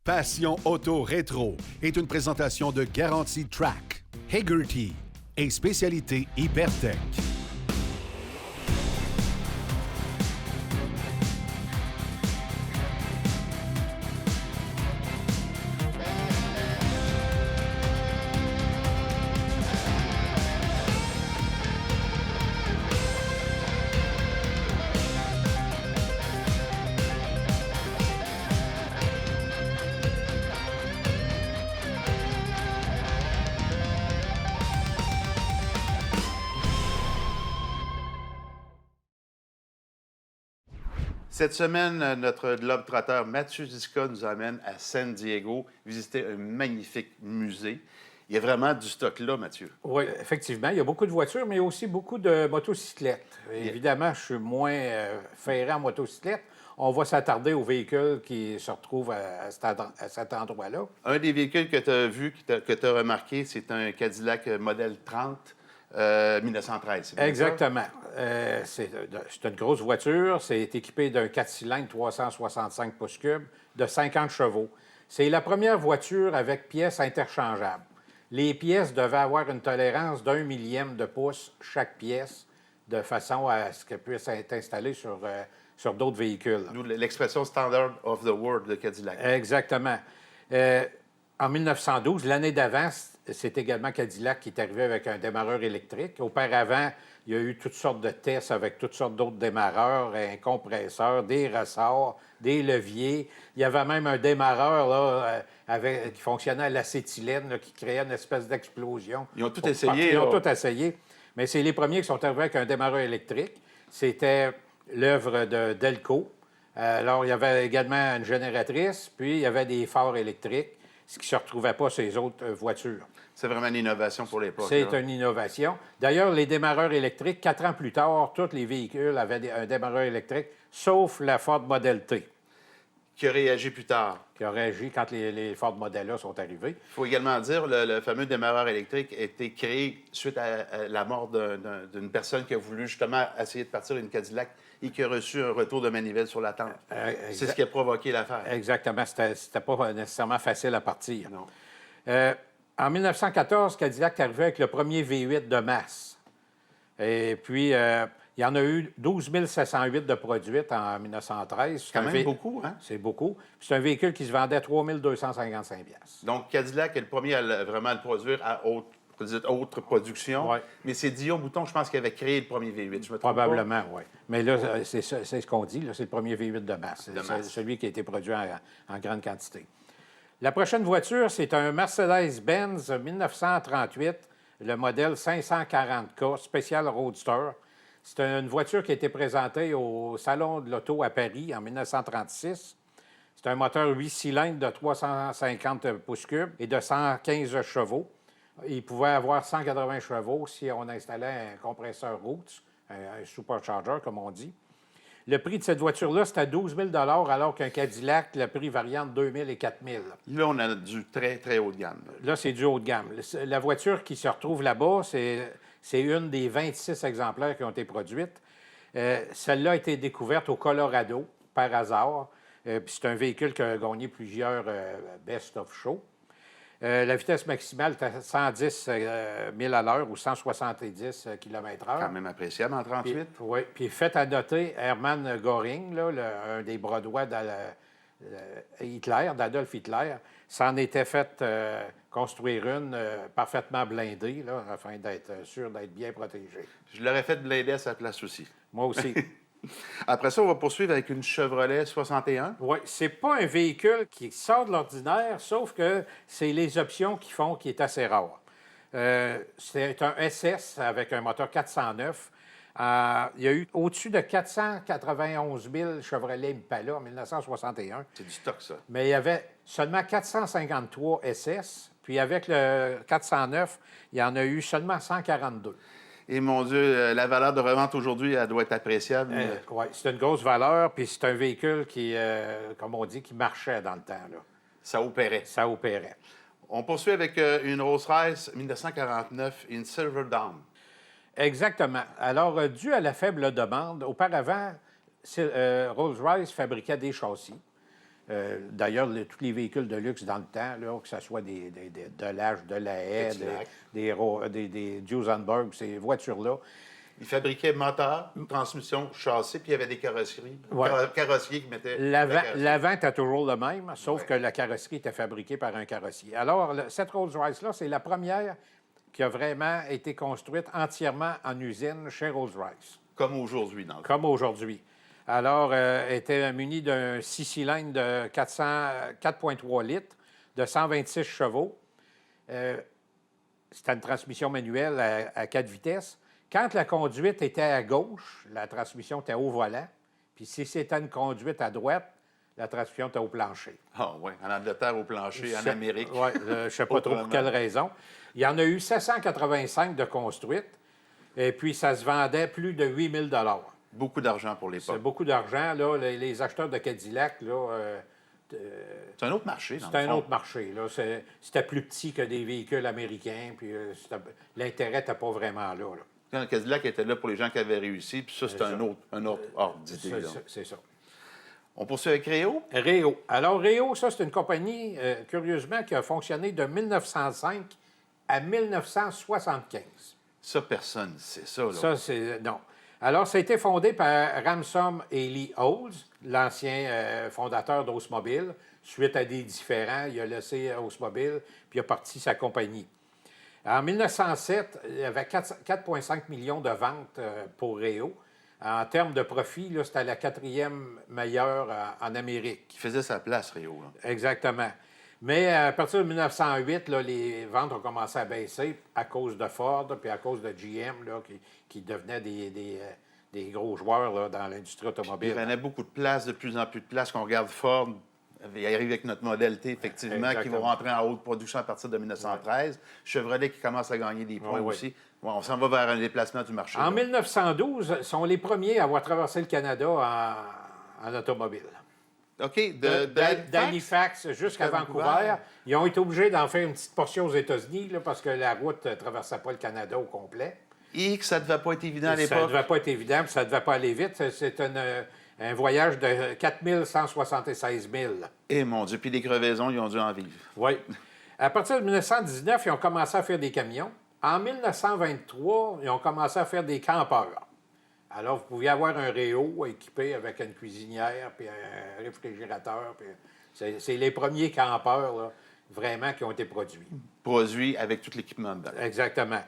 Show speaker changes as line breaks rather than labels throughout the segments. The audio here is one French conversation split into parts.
Passion Auto Rétro est une présentation de Garantie Track, Hagerty et Spécialité Hypertech.
Cette semaine, notre globe-trotteur Mathieu Ziska nous amène à San Diego visiter un magnifique musée. Il y a vraiment du stock là, Mathieu.
Oui, effectivement. Il y a beaucoup de voitures, mais il y a aussi beaucoup de motocyclettes. Évidemment, je suis moins ferré en motocyclette. On va s'attarder aux véhicules qui se retrouvent à cet endroit-là.
Un des véhicules que tu as vu, que tu as remarqué, c'est un Cadillac modèle 30 1913. C'est bien
Exactement. C'est une grosse voiture. C'est équipé d'un 4 cylindres 365 pouces cubes de 50 chevaux. C'est la première voiture avec pièces interchangeables. Les pièces devaient avoir une tolérance d'1 millième de pouce chaque pièce, de façon à ce qu'elles puissent être installées sur d'autres véhicules.
D'où l'expression standard of the world de Cadillac.
Exactement. En 1912, l'année d'avant, c'est également Cadillac qui est arrivé avec un démarreur électrique. Auparavant, il y a eu toutes sortes de tests avec toutes sortes d'autres démarreurs, un compresseur, des ressorts, des leviers. Il y avait même un démarreur là, qui fonctionnait à l'acétylène, là, qui créait une espèce d'explosion.
Ils ont tout essayé.
Ils ont tout essayé. Mais c'est les premiers qui sont arrivés avec un démarreur électrique. C'était l'œuvre de Delco. Alors, il y avait également une génératrice, puis il y avait des phares électriques, ce qui ne se retrouvait pas sur les autres voitures.
C'est vraiment une innovation pour l'époque.
C'est une innovation. D'ailleurs, les démarreurs électriques, 4 ans plus tard, tous les véhicules avaient un démarreur électrique, sauf la Ford Model T.
Qui a réagi plus tard.
Qui a réagi quand les Ford Model-là sont arrivés.
Il faut également dire le fameux démarreur électrique a été créé suite à la mort d'une personne qui a voulu justement essayer de partir d'une Cadillac et qui a reçu un retour de manivelle sur la tente. C'est ce qui a provoqué l'affaire.
Exactement. C'était pas nécessairement facile à partir.
Non.
En 1914, Cadillac est arrivé avec le premier V8 de masse. Et puis, il y en a eu 12 708 de produites en 1913.
C'est quand même beaucoup, hein?
C'est beaucoup. Puis c'est un véhicule qui se vendait à 3 255 $.
Donc, Cadillac est le premier à vraiment le produire à haute production.
Ouais.
Mais c'est Guillaume Bouton, je pense, qui avait créé le premier V8. Je me trompe
Probablement, oui. Mais là, c'est ce qu'on dit. C'est le premier V8 de masse. C'est celui qui a été produit en grande quantité. La prochaine voiture, c'est un Mercedes-Benz 1938, le modèle 540K, spécial Roadster. C'est une voiture qui a été présentée au Salon de l'Auto à Paris en 1936. C'est un moteur 8 cylindres de 350 pouces cubes et de 115 chevaux. Il pouvait avoir 180 chevaux si on installait un compresseur Roots, un supercharger, comme on dit. Le prix de cette voiture-là, c'était 12 000 alors qu'un Cadillac, le prix varie entre 2 000 et 4 000
Là, on a du très, très haut de gamme.
Là, c'est du haut de gamme. La voiture qui se retrouve là-bas, c'est une des 26 exemplaires qui ont été produites. Celle-là a été découverte au Colorado, par hasard. Puis c'est un véhicule qui a gagné plusieurs Best of Show. La vitesse maximale est à 110 000 à l'heure ou 170 km/h.
Quand même appréciable en 38.
Oui, puis fait à noter, Hermann Göring, là, un des bras droits d'Adolf Hitler, s'en était fait construire une parfaitement blindée, là, afin d'être sûr d'être bien protégé.
Je l'aurais fait blinder à sa place aussi.
Moi aussi.
Après ça, on va poursuivre avec une Chevrolet 61.
Oui, c'est pas un véhicule qui sort de l'ordinaire, sauf que c'est les options qui font qu'il est assez rare. C'est un SS avec un moteur 409. Il y a eu au-dessus de 491 000 Chevrolet Impala en 1961.
C'est du stock, ça.
Mais il y avait seulement 453 SS. Puis avec le 409, il y en a eu seulement 142.
Et mon Dieu, la valeur de revente aujourd'hui, elle doit être appréciable.
Oui, c'est une grosse valeur, puis c'est un véhicule qui, comme on dit, qui marchait dans le temps, là.
Ça opérait.
Ça opérait.
On poursuit avec une Rolls-Royce 1949, une Silver Dawn.
Exactement. Alors, dû à la faible demande, auparavant, Rolls-Royce fabriquait des châssis. D'ailleurs, tous les véhicules de luxe dans le temps, là, que ce soit des Dodge, de la Haye, des Duesenberg, ces voitures-là.
Ils fabriquaient moteur, transmission, châssis, puis il y avait des carrosseries. Carrossiers qui mettaient.
L'avant était toujours le même, sauf que la carrosserie était fabriquée par un carrossier. Alors, cette Rolls-Royce-là, c'est la première qui a vraiment été construite entièrement en usine chez Rolls-Royce.
Comme aujourd'hui, dans le fond.
Comme aujourd'hui. Alors, elle était munie d'un 6 cylindres de 4,3 litres, de 126 chevaux. C'était une transmission manuelle à 4 vitesses. Quand la conduite était à gauche, la transmission était au volant. Puis si c'était une conduite à droite, la transmission était au plancher.
Ah oui, en Angleterre, au plancher, en Amérique.
Oui, je ne sais pas trop pour quelle raison. Il y en a eu 785 de construites. Et puis, ça se vendait plus de 8 000 $.
Beaucoup d'argent pour l'époque.
C'est beaucoup d'argent. Là, les acheteurs de Cadillac, là,
c'est un autre marché, dans le fond.
C'est un autre marché. Là. C'était plus petit que des véhicules américains. Puis l'intérêt n'était pas vraiment là.
Quand le Cadillac était là pour les gens qui avaient réussi, puis ça, c'est un autre ordre d'idée.
C'est ça.
On poursuit avec Réo?
Réo. Alors, Réo, ça, c'est une compagnie, curieusement, qui a fonctionné de 1905 à 1975.
Ça, personne ne sait ça. Là.
Ça, c'est... Non. Alors, ça a été fondé par Ransom et Lee Olds, l'ancien fondateur d'Oldsmobile. Suite à des différends, il a laissé Oldsmobile, puis il a parti sa compagnie. En 1907, il y avait 4,5 millions de ventes pour Réo. En termes de profit, là, c'était la 4e meilleure en Amérique.
Qui faisait sa place, Réo. Là.
Exactement. Mais à partir de 1908, là, les ventes ont commencé à baisser à cause de Ford puis à cause de GM, là, qui devenaient des gros joueurs là, dans l'industrie automobile.
Il prenait beaucoup de place, de plus en plus de place. Qu'on regarde Ford, il arrive avec notre Model T, effectivement, qui va rentrer en haute production à partir de 1913. Ouais. Chevrolet qui commence à gagner des points aussi. Ouais, on s'en va vers un déplacement du marché.
En 1912, sont les premiers à avoir traversé le Canada en automobile.
OK.
D'Halifax jusqu'à Vancouver. Ils ont été obligés d'en faire une petite portion aux États-Unis là, parce que la route ne traversait pas le Canada au complet.
Et que ça ne devait pas être évident à l'époque.
Ça ne devait pas être évident, puis ça ne devait pas aller vite. C'est un voyage de 4 176 000.
Eh mon Dieu, puis les crevaisons, ils ont dû en vivre.
Oui. À partir de 1919, ils ont commencé à faire des camions. En 1923, ils ont commencé à faire des campeurs. Alors, vous pouviez avoir un Réo équipé avec une cuisinière puis un réfrigérateur. Puis c'est les premiers campeurs, là, vraiment, qui ont été produits.
Produits avec tout l'équipement dedans.
Exactement.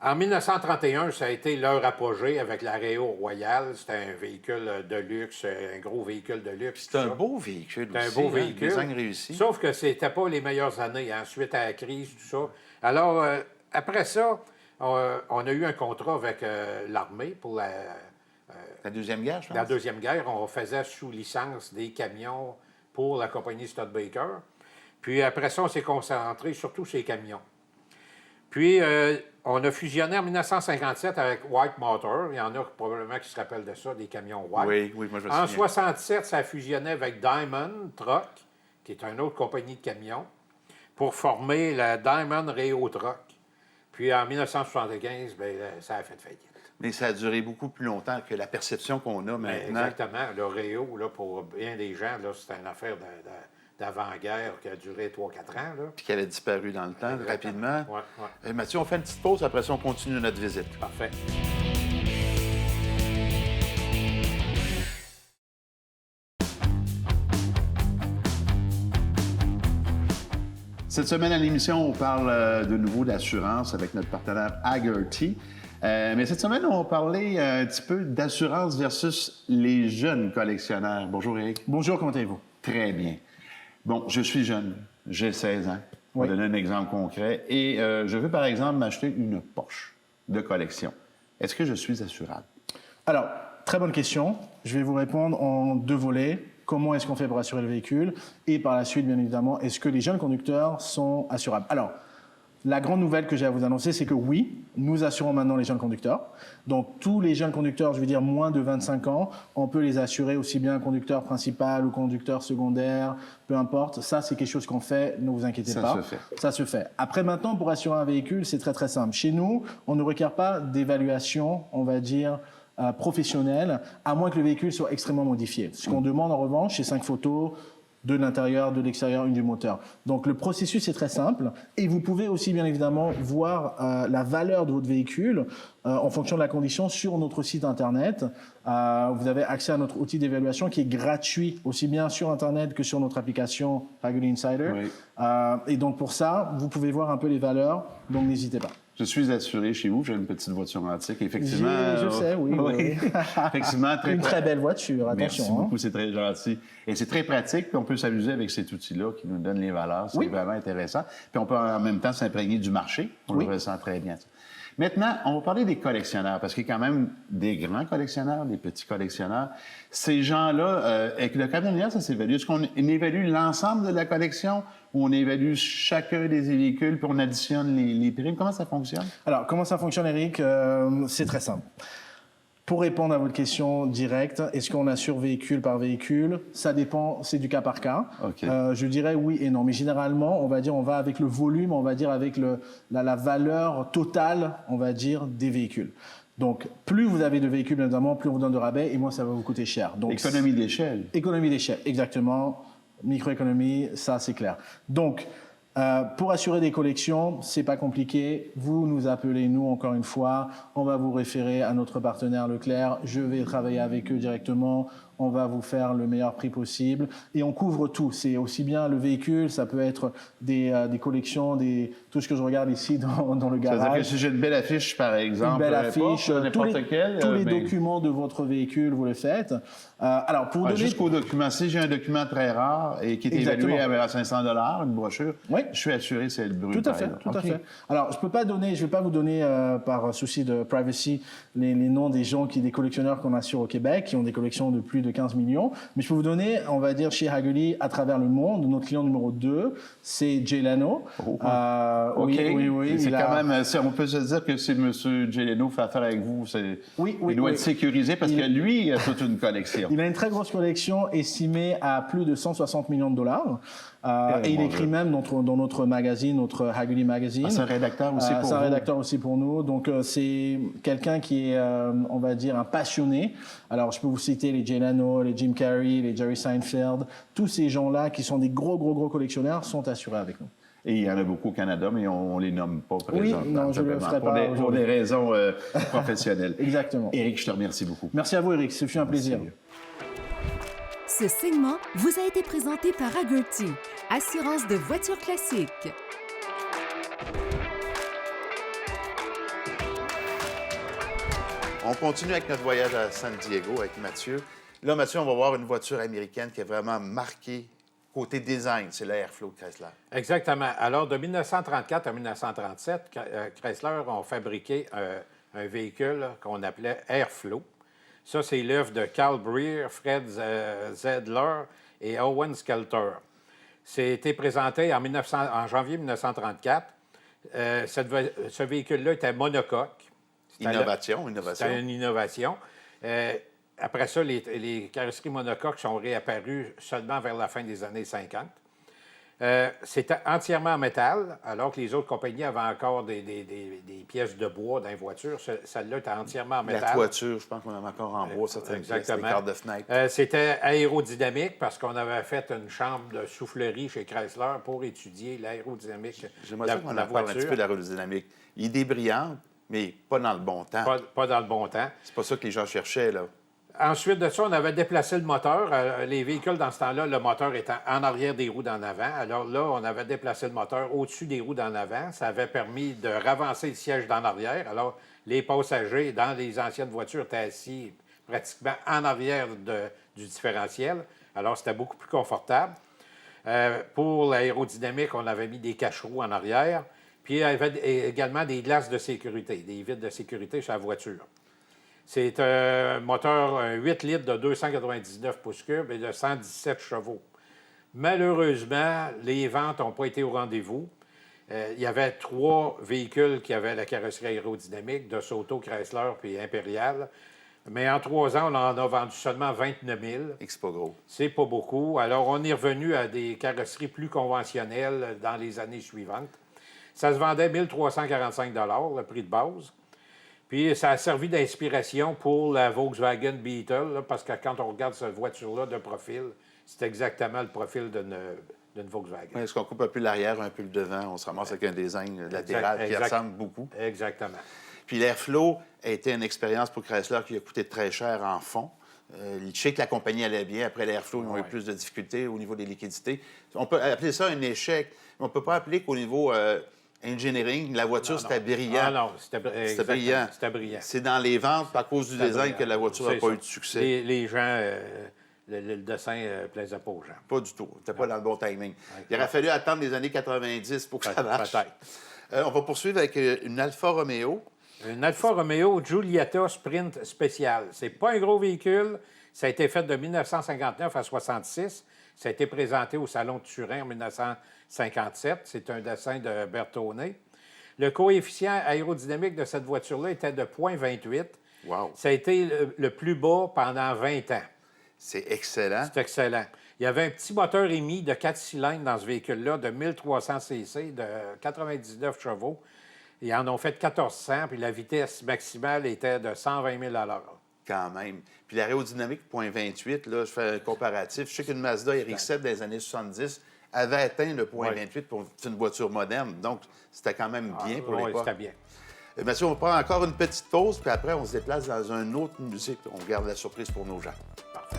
En 1931, ça a été leur apogée avec la Réo Royale. C'était un véhicule de luxe, un gros véhicule de luxe.
C'est un beau véhicule aussi.
C'est un beau véhicule.
Design réussi.
Sauf que c'était pas les meilleures années, suite à la crise, tout ça. Alors, après ça, on a eu un contrat avec l'armée pour
la Deuxième Guerre, je pense.
La Deuxième Guerre. On faisait sous licence des camions pour la compagnie Studebaker. Puis après ça, on s'est concentré surtout sur les camions. Puis, on a fusionné en 1957 avec White Motor. Il y en a probablement qui se rappellent de ça, des camions White.
Oui, moi je me souviens.
En 1967, ça a fusionné avec Diamond Truck, qui est une autre compagnie de camions, pour former la Diamond Réo Truck. Puis en 1975, bien, ça a fait faillite.
Mais ça a duré beaucoup plus longtemps que la perception qu'on a maintenant.
Exactement. Le Réo, là, pour bien des gens, c'est une affaire d'avant-guerre qui a duré 3-4 ans. Là.
Puis qui avait disparu dans le temps, exactement. Rapidement.
Ouais.
Mathieu, on fait une petite pause, après ça, on continue notre visite.
Parfait.
Cette semaine à l'émission, on parle de nouveau d'assurance avec notre partenaire Hagerty. Mais cette semaine, on va parler un petit peu d'assurance versus les jeunes collectionneurs. Bonjour Eric.
Bonjour, comment allez-vous?
Très bien. Bon, je suis jeune, j'ai 16 ans. On va donner un exemple concret. Et je veux, par exemple, m'acheter une Porsche de collection. Est-ce que je suis assurable?
Alors, très bonne question. Je vais vous répondre en 2 volets. Comment est-ce qu'on fait pour assurer le véhicule? Et par la suite, bien évidemment, est-ce que les jeunes conducteurs sont assurables? Alors, la grande nouvelle que j'ai à vous annoncer, c'est que oui, nous assurons maintenant les jeunes conducteurs. Donc, tous les jeunes conducteurs, je veux dire moins de 25 ans, on peut les assurer aussi bien conducteur principal ou conducteur secondaire, peu importe. Ça, c'est quelque chose qu'on fait, ne vous inquiétez pas. Ça se fait. Après, maintenant, pour assurer un véhicule, c'est très, très simple. Chez nous, on ne requiert pas d'évaluation, on va dire, professionnel, à moins que le véhicule soit extrêmement modifié. Ce qu'on demande en revanche, c'est 5 photos de l'intérieur, de l'extérieur, une du moteur. Donc le processus est très simple et vous pouvez aussi bien évidemment voir la valeur de votre véhicule en fonction de la condition sur notre site internet. Vous avez accès à notre outil d'évaluation qui est gratuit aussi bien sur internet que sur notre application Hagerty Insider. Oui. Et donc pour ça, vous pouvez voir un peu les valeurs, donc n'hésitez pas.
Je suis assuré chez vous, j'ai une petite voiture antique. Effectivement.
Je sais, oui.
Effectivement,
une très belle voiture, attention.
Merci beaucoup, c'est très gentil. Et c'est très pratique, puis on peut s'amuser avec cet outil-là qui nous donne les valeurs. C'est vraiment intéressant. Puis on peut en même temps s'imprégner du marché. On le ressent très bien. Maintenant, on va parler des collectionneurs, parce qu'il y a quand même des grands collectionneurs, des petits collectionneurs. Ces gens-là, avec le camionneur, ça s'évalue. Est-ce qu'on évalue l'ensemble de la collection ou on évalue chacun des véhicules puis on additionne les primes? Comment ça fonctionne? Alors,
comment ça fonctionne, Éric? C'est très simple. Pour répondre à votre question directe, est-ce qu'on assure véhicule par véhicule? Ça dépend, c'est du cas par cas. Okay. Je dirais oui et non, mais généralement, on va avec le volume, on va dire avec la valeur totale, on va dire, des véhicules. Donc, plus vous avez de véhicules, notamment, plus on vous donne de rabais, et moins ça va vous coûter cher. Donc,
économie d'échelle.
Économie d'échelle, exactement. Microéconomie, ça c'est clair. Donc, pour assurer des collections, c'est pas compliqué. Vous nous appelez, nous, encore une fois. On va vous référer à notre partenaire Leclerc. Je vais travailler avec eux directement. On va vous faire le meilleur prix possible. Et on couvre tout. C'est aussi bien le véhicule, ça peut être des collections, tout ce que je regarde ici dans le garage.
C'est-à-dire que si j'ai une belle affiche, par exemple,
une belle affiche, tous les
mais...
documents de votre véhicule, vous les faites. Alors, pour donner...
Jusqu'au document. Si j'ai un document très rare et qui est évalué à 500 $, une brochure, je suis assuré, c'est le brut.
Tout à fait, tout à fait. Alors, je ne vais pas vous donner, par souci de privacy, les noms des collectionneurs qu'on assure au Québec, qui ont des collections de plus de 15 millions. Mais je peux vous donner, on va dire, chez Hagerty, à travers le monde, notre client numéro 2, c'est Jay Leno.
Oui. C'est quand même, on peut se dire que si M. Jay Leno fait affaire avec vous, il doit être sécurisé parce que lui, il a toute une collection.
Il a une très grosse collection estimée à plus de 160 millions de dollars. Et il écrit même dans notre magazine, notre Hagerty Magazine.
C'est un rédacteur aussi pour nous.
C'est un rédacteur aussi pour nous. Donc, c'est quelqu'un qui est, on va dire, un passionné. Alors, je peux vous citer les Jay Leno, les Jim Carrey, les Jerry Seinfeld. Tous ces gens-là qui sont des gros collectionneurs sont assurés avec nous.
Et il y en a beaucoup au Canada, mais on ne les nomme pas présentement.
Oui, non, je ne le ferai pas
pour des raisons professionnelles.
Exactement.
Éric, je te remercie beaucoup.
Merci à vous, Éric. Ce fut un plaisir.
Ce segment vous a été présenté par Hagerty, assurance de voitures classiques.
On continue avec notre voyage à San Diego avec Mathieu. Là, Mathieu, on va voir une voiture américaine qui est vraiment marquée côté design. C'est la Airflow de Chrysler.
Exactement. Alors, de 1934 à 1937, Chrysler ont fabriqué un véhicule qu'on appelait Airflow. Ça, c'est l'œuvre de Carl Breer, Fred Zedler et Owen Skelter. C'était présenté en janvier 1934. Ce véhicule-là était monocoque.
Innovation.
C'était une innovation. Après ça, les carrosseries monocoques sont réapparues seulement vers la fin des années 50. C'était entièrement en métal, alors que les autres compagnies avaient encore des pièces de bois dans les voitures. Celle-là était entièrement en métal.
La toiture, je pense qu'on avait encore en bois, certaines pièces, des cartes de fenêtre.
C'était aérodynamique parce qu'on avait fait une chambre de soufflerie chez Chrysler pour étudier l'aérodynamique de la voiture.
J'aimerais qu'on en parle un petit peu de l'aérodynamique. L'idée brillante, mais pas dans le bon temps.
Pas dans le bon temps.
C'est pas ça que les gens cherchaient, là.
Ensuite de ça, on avait déplacé le moteur. Les véhicules, dans ce temps-là, le moteur était en arrière des roues d'en avant. Alors là, on avait déplacé le moteur au-dessus des roues d'en avant. Ça avait permis de ravancer le siège d'en arrière. Alors, les passagers, dans les anciennes voitures, étaient assis pratiquement en arrière du différentiel. Alors, c'était beaucoup plus confortable. Pour l'aérodynamique, on avait mis des cache-roues en arrière. Puis, il y avait également des glaces de sécurité, des vitres de sécurité sur la voiture. C'est un moteur 8 litres de 299 pouces cubes et de 117 chevaux. Malheureusement, les ventes n'ont pas été au rendez-vous. Il y avait 3 véhicules qui avaient la carrosserie aérodynamique, DeSoto, Chrysler puis Imperial. Mais en 3 ans, on en a vendu seulement 29 000.
Et c'est pas gros.
C'est pas beaucoup. Alors, on est revenu à des carrosseries plus conventionnelles dans les années suivantes. Ça se vendait 1 345 $ le prix de base. Puis ça a servi d'inspiration pour la Volkswagen Beetle, là, parce que quand on regarde cette voiture-là de profil, c'est exactement le profil d'une Volkswagen.
Est-ce qu'on coupe un peu l'arrière, un peu le devant, on se ramasse avec un design latéral qui ressemble beaucoup.
Exactement.
Puis l'Airflow a été une expérience pour Chrysler qui a coûté très cher en fonds. Je sais que la compagnie allait bien. Après l'Airflow, ils ont eu plus de difficultés au niveau des liquidités. On peut appeler ça un échec, mais on ne peut pas appeler qu'au niveau engineering, la voiture, c'était brillant.
Ah non, c'était brillant. C'était brillant.
C'est dans les ventes, à cause du design, que la voiture n'a pas eu de succès.
Les gens, le dessin ne plaisait pas aux gens.
Pas du tout. C'était pas dans le bon timing. Il aurait fallu attendre les années 90 pour que ça marche.
Peut-être.
On va poursuivre avec une Alfa Romeo.
Une Alfa Romeo Giulietta Sprint spéciale. C'est pas un gros véhicule. Ça a été fait de 1959 à 1966. Ça a été présenté au Salon de Turin en 1957. C'est un dessin de Bertone. Le coefficient aérodynamique de cette voiture-là était de 0,28.
Wow.
Ça a été le plus bas pendant 20 ans.
C'est excellent.
C'est excellent. Il y avait un petit moteur émis de 4 cylindres dans ce véhicule-là, de 1300 cc, de 99 chevaux. Ils en ont fait 1400, puis la vitesse maximale était de 120 000 à l'heure.
Quand même. Puis l'aérodynamique, 0,28, là, je fais un comparatif. Je sais qu'une Mazda RX-7 des années 70 avait atteint le 0,28 pour une voiture moderne. Donc, c'était quand même bien pour l'époque.
Oui, c'était bien.
Mathieu, on va prendre encore une petite pause, puis après, on se déplace dans un autre musée, puis on garde la surprise pour nos gens.
Parfait.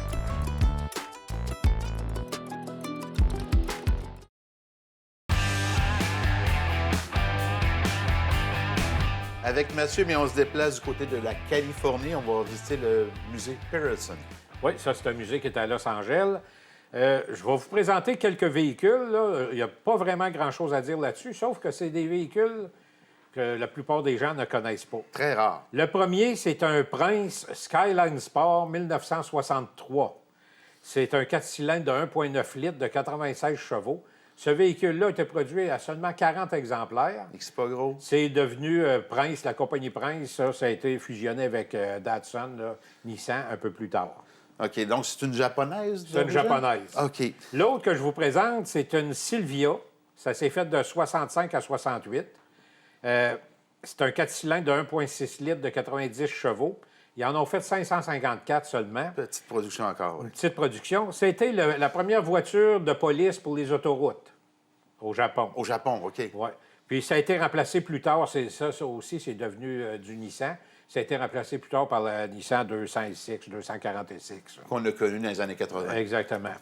Avec Mathieu, mais on se déplace du côté de la Californie. On va visiter le musée Pearson.
Oui, ça, c'est un musée qui est à Los Angeles. Je vais vous présenter quelques véhicules. Là. Il n'y a pas vraiment grand-chose à dire là-dessus, sauf que c'est des véhicules que la plupart des gens ne connaissent pas.
Très rare.
Le premier, c'est un Prince Skyline Sport 1963. C'est un 4 cylindres de 1,9 litres de 96 chevaux. Ce véhicule-là a été produit à seulement 40 exemplaires.
Et c'est pas gros.
C'est devenu Prince, la compagnie Prince. Ça a été fusionné avec Datsun, là, Nissan, un peu plus tard.
OK, donc c'est une japonaise?
C'est une japonaise.
OK.
L'autre que je vous présente, c'est une Silvia. Ça s'est fait de 65 à 68. C'est un 4 cylindres de 1,6 litres de 90 chevaux. Ils en ont fait 554 seulement.
Petite production encore, oui.
Petite production. C'était la première voiture de police pour les autoroutes au Japon.
Au Japon, OK.
Oui. Puis ça a été remplacé plus tard. Ça aussi, c'est devenu du Nissan. Ça a été remplacé plus tard par la Nissan 200SX, 246.
Qu'on a connu dans les années 80.
Exactement.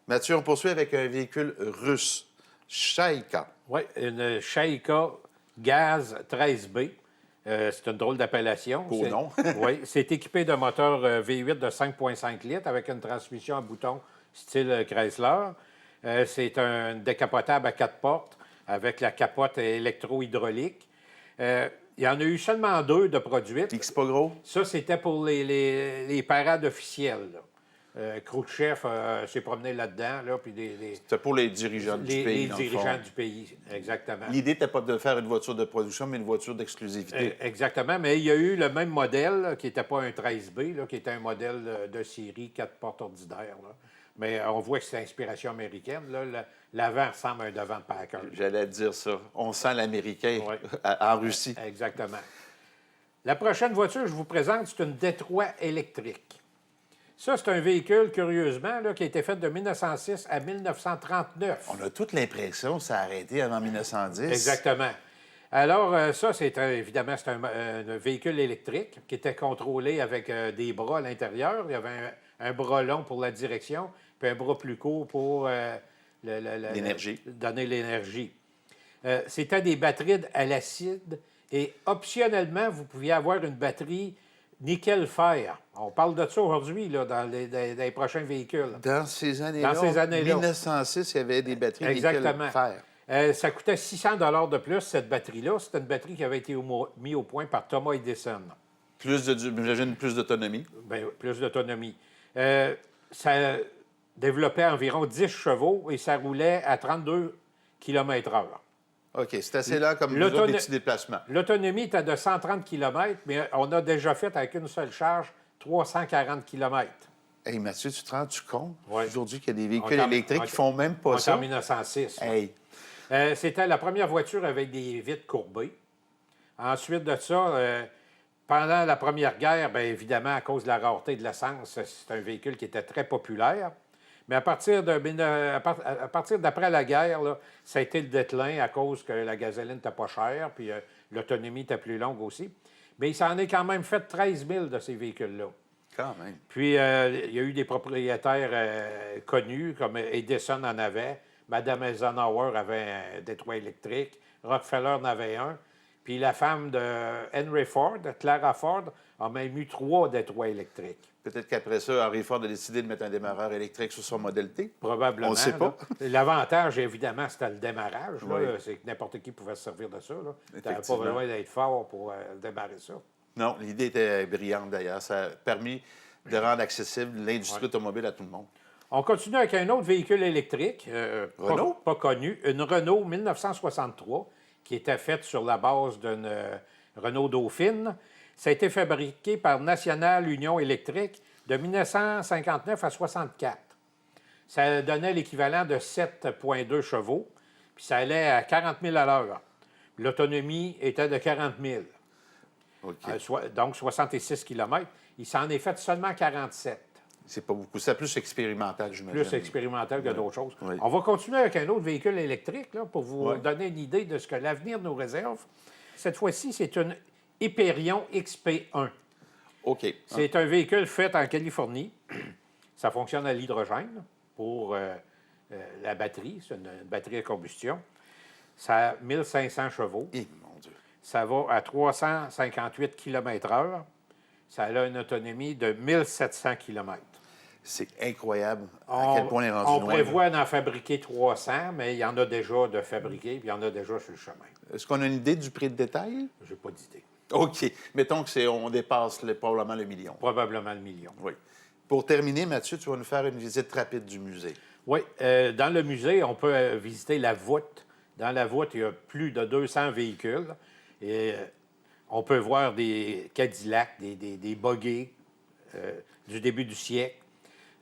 Mathieu, on poursuit avec un véhicule russe, Shaika.
Oui, une Shaika Gaz 13B. C'est une drôle d'appellation.
Beau nom.
Oui, c'est équipé d'un moteur V8 de 5,5 litres avec une transmission à bouton style Chrysler. C'est un décapotable à 4 portes avec la capote électro-hydraulique. Il y en a eu seulement 2 de produites.
Et que c'est pas gros?
Ça, c'était pour les parades officielles. Khrouchtchev s'est promené là-dedans. Là, puis
C'était pour les dirigeants du pays.
Les dirigeants du pays, exactement.
L'idée n'était pas de faire une voiture de production, mais une voiture d'exclusivité.
Exactement, mais il y a eu le même modèle, là, qui n'était pas un 13B, là, qui était un modèle de série 4 portes ordinaires. Là. Mais on voit que c'est inspiration américaine. Là. L'avant ressemble à un devant de Packard.
J'allais dire ça. On sent l'américain en Russie.
Exactement. La prochaine voiture que je vous présente, c'est une Détroit électrique. Ça, c'est un véhicule, curieusement, là, qui a été fait de 1906 à 1939.
On a toute l'impression que ça a arrêté avant 1910.
Exactement. Alors, ça, évidemment, c'est un véhicule électrique qui était contrôlé avec des bras à l'intérieur. Il y avait un bras long pour la direction, puis un bras plus court pour
l'énergie.
Donner l'énergie. C'était des batteries à l'acide et, optionnellement, vous pouviez avoir une batterie nickel-fer. On parle de ça aujourd'hui, là, dans les prochains véhicules.
Dans ces années-là, 1906, il y avait des batteries nickel-fer.
Ça coûtait 600 $ de plus, cette batterie-là. C'était une batterie qui avait été mise au point par Thomas Edison.
J'imagine plus d'autonomie.
Bien, plus d'autonomie. Ça développait environ 10 chevaux et ça roulait à 32 km/h.
OK, c'est assez là comme des petits déplacements.
L'autonomie était de 130 km, mais on a déjà fait avec une seule charge 340 km.
Hey, Mathieu, tu te rends-tu compte aujourd'hui qu'il y a des véhicules électriques qui ne font même pas ça?
En 1906.
Hey.
C'était la première voiture avec des vitres courbées. Ensuite de ça, Pendant la Première Guerre, bien évidemment, à cause de la rareté de l'essence, c'est un véhicule qui était très populaire. Mais à partir d'après la guerre, là, ça a été le déclin à cause que la gasoline n'était pas chère, puis l'autonomie était plus longue aussi. Mais il s'en est quand même fait 13 000 de ces véhicules-là.
Quand même.
Puis, il y a eu des propriétaires connus, comme Edison en avait, Mme Eisenhower avait un Detroit électrique, Rockefeller en avait un, puis la femme de Henry Ford, Clara Ford, a même eu 3 Detroit électriques.
Peut-être qu'après ça, Henry Ford a décidé de mettre un démarreur électrique sur son modèle T.
Probablement.
On ne sait pas.
L'avantage, évidemment, c'était le démarrage.
Oui.
C'est que n'importe qui pouvait se servir de ça. Tu n'avais pas besoin d'être fort pour démarrer ça.
Non, l'idée était brillante d'ailleurs. Ça a permis de rendre accessible l'industrie automobile à tout le monde.
On continue avec un autre véhicule électrique,
Renault?
pas connu, une Renault 1963, qui était faite sur la base d'une Renault Dauphine. Ça a été fabriqué par National Union Électrique de 1959 à 1964. Ça donnait l'équivalent de 7,2 chevaux, puis ça allait à 40 000 à l'heure. L'autonomie était de 40 000.
OK.
Donc 66 km. Il s'en est fait seulement 47.
C'est pas beaucoup. C'est plus expérimental, j'imagine.
Plus expérimental que d'autres choses.
Oui.
On va continuer avec un autre véhicule électrique là, pour vous donner une idée de ce que l'avenir nous réserve. Cette fois-ci, c'est une Hyperion XP1.
OK.
C'est un véhicule fait en Californie. Ça fonctionne à l'hydrogène pour la batterie. C'est une batterie à combustion. Ça a 1500 chevaux.
Eh, mon Dieu.
Ça va à 358 km/h. Ça a une autonomie de 1700 km.
C'est incroyable à quel point on est rendu
On
loin.
prévoit d'en fabriquer 300, mais il y en a déjà de fabriqués, puis il y en a déjà sur le chemin.
Est-ce qu'on a une idée du prix de détail?
J'ai pas d'idée.
OK. Mettons on dépasse probablement le million.
Probablement le million.
Oui. Pour terminer, Mathieu, tu vas nous faire une visite rapide du musée.
Oui. Dans le musée, on peut visiter la voûte. Dans la voûte, il y a plus de 200 véhicules. Et on peut voir des Cadillacs, des Buggy du début du siècle,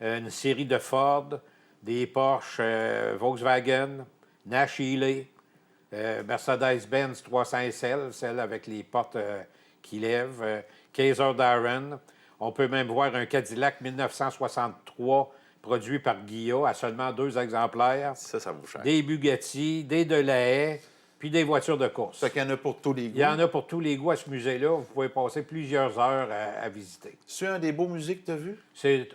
une série de Ford, des Porsche Volkswagen, Nash Healey, Mercedes-Benz 300 SL, celle avec les portes qui lèvent, Kaiser Darren. On peut même voir un Cadillac 1963 produit par Ghia à seulement 2 exemplaires.
Ça vaut cher.
Des Bugatti, des Delahaye, puis des voitures de course.
Ça qu'il y en a pour tous les goûts.
Il y en a pour tous les goûts à ce musée-là. Vous pouvez passer plusieurs heures à visiter.
C'est un des beaux musées que tu as vu?
C'est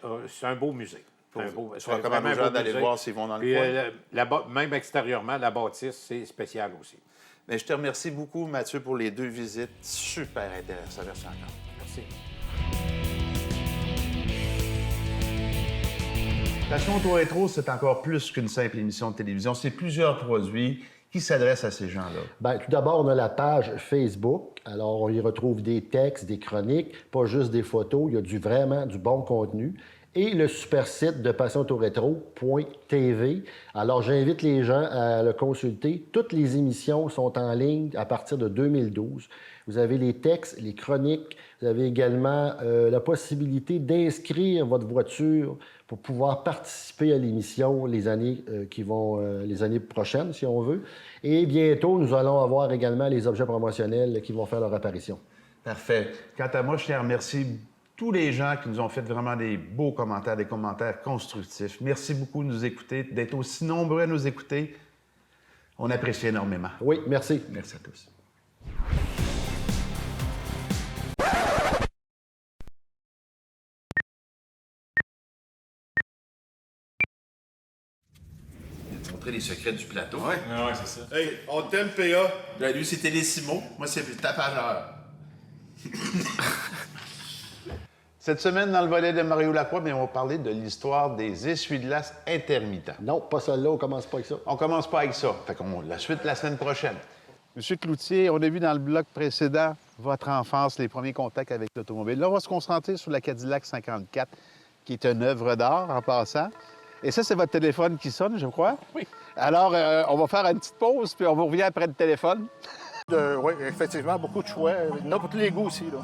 un beau musée.
Tu recommandes aux gens d'aller voir s'ils vont dans le coin?
Même extérieurement, la bâtisse, c'est spécial aussi.
Mais je te remercie beaucoup, Mathieu, pour les 2 visites. Super intéressant. Merci encore.
Merci.
Passion Auto Rétro, c'est encore plus qu'une simple émission de télévision. C'est plusieurs produits qui s'adressent à ces gens-là.
Bien, tout d'abord, on a la page Facebook. Alors, on y retrouve des textes, des chroniques, pas juste des photos. Il y a vraiment du bon contenu. Et le super site de passionautorétro.tv. Alors, j'invite les gens à le consulter. Toutes les émissions sont en ligne à partir de 2012. Vous avez les textes, les chroniques. Vous avez également la possibilité d'inscrire votre voiture pour pouvoir participer à l'émission les années les années prochaines, si on veut. Et bientôt, nous allons avoir également les objets promotionnels qui vont faire leur apparition.
Parfait. Quant à moi, je tiens à remercier tous les gens qui nous ont fait vraiment des beaux commentaires, des commentaires constructifs. Merci beaucoup de nous écouter, d'être aussi nombreux à nous écouter. On apprécie énormément.
Oui, merci.
Merci à tous.
Montrer les secrets du plateau.
Ouais, c'est ça.
Hey, on t'aime, PA.
Ben, lui, c'est Télésimo. Moi, c'est le tapageur. Cette semaine, dans le volet de Mario Lacroix, on va parler de l'histoire des essuie-glaces intermittents.
Non, pas celle-là, on commence pas avec ça.
On commence pas avec ça. Fait qu'on la suite la semaine prochaine.
Monsieur Cloutier, on a vu dans le bloc précédent votre enfance, les premiers contacts avec l'automobile. Là, on va se concentrer sur la Cadillac 54, qui est une œuvre d'art en passant. Et ça, c'est votre téléphone qui sonne, je crois?
Oui.
Alors, on va faire une petite pause, puis on vous revient après le téléphone.
Oui, effectivement, beaucoup de choix. Il y en a pour tous les goûts aussi, là.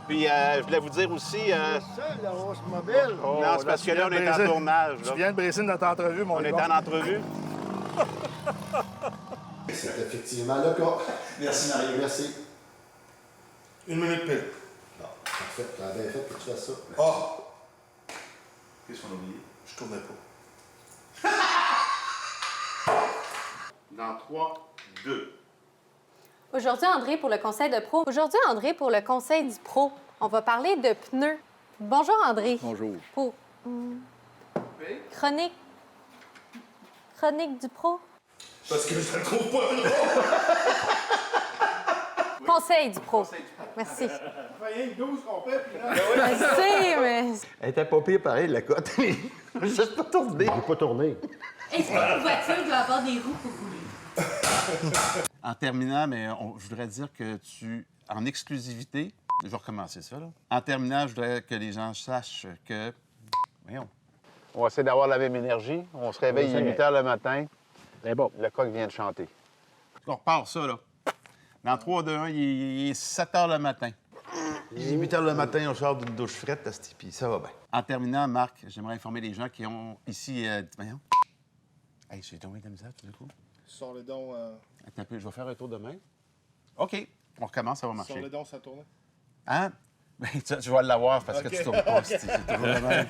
Puis, je voulais vous dire aussi...
Ça, la hausse mobile.
non, c'est parce que là, on est en tournage.
Tu viens de briser notre entrevue, mon
On est
gars.
en entrevue.
C'est effectivement le cas.
Merci, Mario.
Merci.
1 minute pile.
Non, parfait. Tu as bien fait que tu fasses ça.
Ah! Qu'est-ce qu'on a oublié? Je tournais pas. Dans 3, 2.
Aujourd'hui, André, pour le conseil de pro. Aujourd'hui, André, pour le conseil du pro, on va parler de pneus. Bonjour, André.
Bonjour.
Pour chronique du pro.
Parce que je ne trouve pas drôle.
Conseil du pro. Merci.
Rien que 12 qu'on fait, puis là...
Je sais, mais...
Elle était pas pire pareil, la cote. Juste pas tourné.
J'ai pas tourné.
Est-ce qu'une voiture doit avoir des roues pour rouler?
En terminant, mais je voudrais dire que en exclusivité, je vais recommencer ça, là. En terminant, je voudrais que les gens sachent que... Voyons.
On va essayer d'avoir la même énergie. On se réveille à 8 h le matin.
C'est bon.
Le coq vient de chanter.
On repart ça, là. Dans 3, 2, 1, il est 7 h le matin.
Il est 8 h le matin, on sort d'une douche frette, puis ça va bien.
En terminant, Marc, j'aimerais informer les gens qui ont ici... voyons. Hey, j'ai tombé de la misère, tout d'un coup.
Sors les dents...
Attends un peu, je vais faire un tour de main. OK, on recommence, ça va marcher.
Sors les dents, ça tourne.
Hein? Bien, tu vas l'avoir parce que tu tournes pas. C'est toujours le même.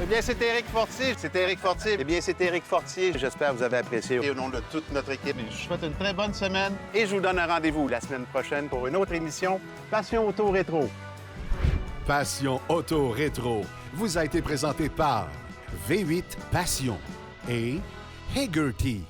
Eh bien, c'est Éric Fortier. C'est Éric Fortier. Eh bien, c'est Éric Fortier. J'espère que vous avez apprécié. Et au nom de toute notre équipe, je vous souhaite une très bonne semaine. Et je vous donne un rendez-vous la semaine prochaine pour une autre émission Passion Auto Rétro.
Passion Auto Rétro vous a été présenté par V8 Passion et Hagerty.